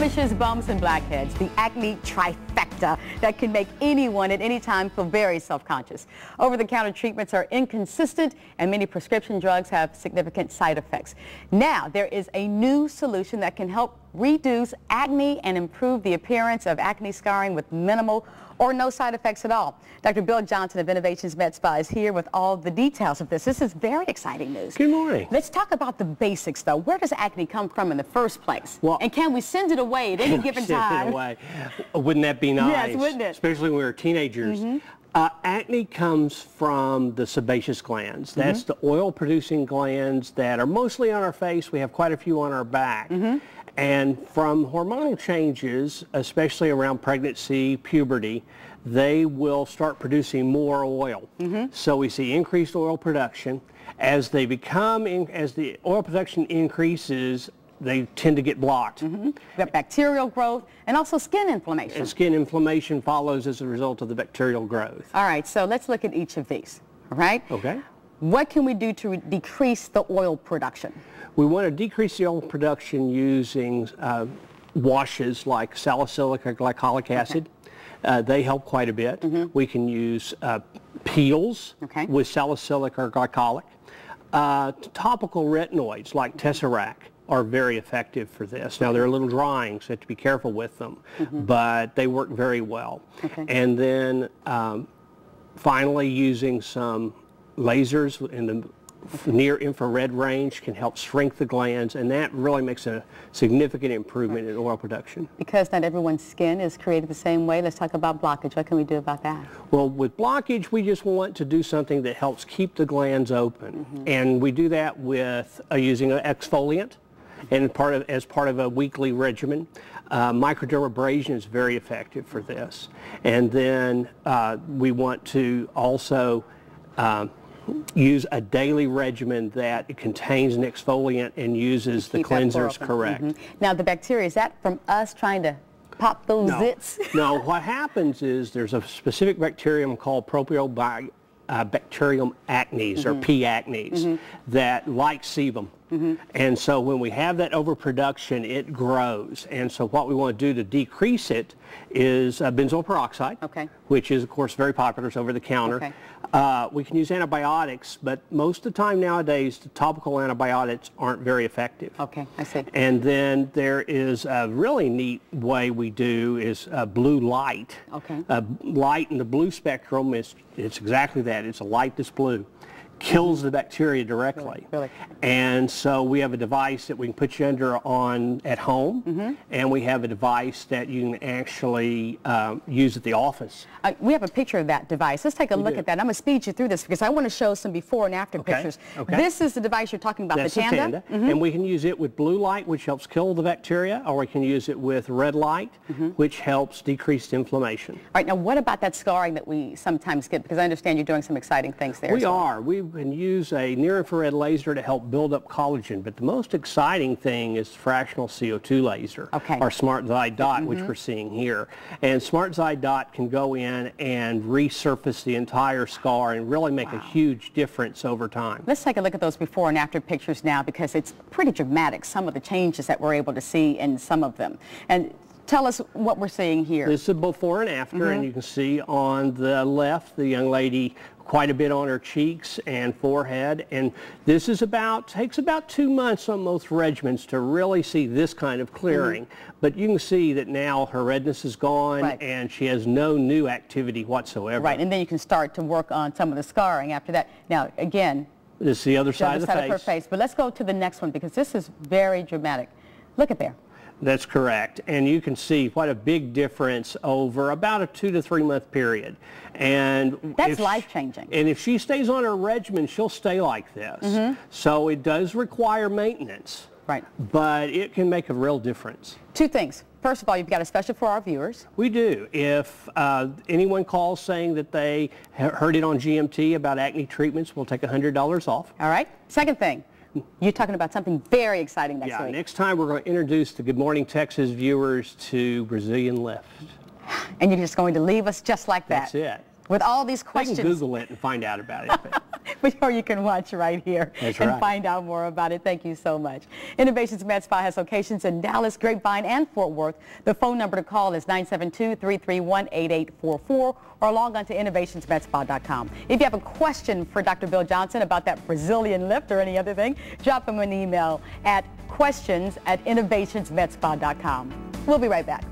blemishes, bumps, and blackheads, the acne trifecta that can make anyone at any time feel very self-conscious. Over-the-counter treatments are inconsistent, and many prescription drugs have significant side effects. Now, there is a new solution that can help reduce acne and improve the appearance of acne scarring with minimal or no side effects at all. Dr. Bill Johnson of Innovations Medspa is here with all the details of this. This is very exciting news. Good morning. Let's talk about the basics, though. Where does acne come from in the first place? Well, and can we send it away at any given time? Send it away. Wouldn't that be nice? Yes, wouldn't it? Especially when we were teenagers. Acne comes from the sebaceous glands. That's the oil-producing glands that are mostly on our face. We have quite a few on our back. And from hormonal changes, especially around pregnancy, puberty, they will start producing more oil. So we see increased oil production. As they become, as the oil production increases, they tend to get blocked. We've got bacterial growth and also skin inflammation. And skin inflammation follows as a result of the bacterial growth. All right, so let's look at each of these, all right? Okay. What can we do to decrease the oil production? We want to decrease the oil production using washes like salicylic or glycolic acid. They help quite a bit. We can use peels with salicylic or glycolic. Topical retinoids like Tesseract are very effective for this. Now they're a little drying, so you have to be careful with them, but they work very well. And then finally using some lasers in the near infrared range can help shrink the glands, and that really makes a significant improvement in oil production. Because not everyone's skin is created the same way, let's talk about blockage. What can we do about that? Well, with blockage, we just want to do something that helps keep the glands open, and we do that with using an exfoliant and as part of a weekly regimen. Microdermabrasion is very effective for this. And then we want to also use a daily regimen that contains an exfoliant and uses the cleansers correct. Now the bacteria, is that from us trying to pop those zits? No, what happens is there's a specific bacterium called Propionibacterium acnes or P. acnes that likes sebum. And so when we have that overproduction, it grows. And so what we want to do to decrease it is benzoyl peroxide, which is, of course, very popular. It's over the counter. We can use antibiotics, but most of the time nowadays, the topical antibiotics aren't very effective. I see. And then there is a really neat way we do is blue light. Light in the blue spectrum, it's exactly that. It's a light that's blue. Kills the bacteria directly. And so we have a device that we can put you under at home, and we have a device that you can actually use at the office. We have a picture of that device. Let's take a look at that. I'm going to speed you through this because I want to show some before and after pictures. This is the device you're talking about, That's the Tanda. And we can use it with blue light, which helps kill the bacteria, or we can use it with red light, which helps decrease inflammation. All right, now what about that scarring that we sometimes get? Because I understand you're doing some exciting things there. We are. We can use a near-infrared laser to help build up collagen, but the most exciting thing is fractional CO2 laser, or Smart Zide Dot, which we're seeing here. And Smart Zide Dot can go in and resurface the entire scar and really make a huge difference over time. Let's take a look at those before and after pictures now, because it's pretty dramatic, some of the changes that we're able to see in some of them. And tell us what we're seeing here. This is before and after, and you can see on the left the young lady quite a bit on her cheeks and forehead, and this is takes about 2 months on most regimens to really see this kind of clearing. But you can see that now her redness is gone and she has no new activity whatsoever. And then you can start to work on some of the scarring after that. Now again, this is the other side of her face. But let's go to the next one because this is very dramatic. Look at there. That's correct, and you can see what a big difference over about a 2 to 3 month period. And that's life-changing. And if she stays on her regimen, she'll stay like this. So it does require maintenance, but it can make a real difference. Two things. First of all, you've got a special for our viewers. We do. If anyone calls saying that they heard it on GMT about acne treatments, we'll take $100 off. All right. Second thing. You're talking about something very exciting next week. Next time we're going to introduce the Good Morning Texas viewers to Brazilian lift. And you're just going to leave us just like that. That's it. With all these questions. I can Google it and find out about it. Or you can watch right here That's and right. find out more about it. Thank you so much. Innovations Med Spa has locations in Dallas, Grapevine, and Fort Worth. The phone number to call is 972-331-8844 or log on to innovationsmedspa.com. If you have a question for Dr. Bill Johnson about that Brazilian lift or any other thing, drop him an email at questions@innovationsmedspa.com. We'll be right back.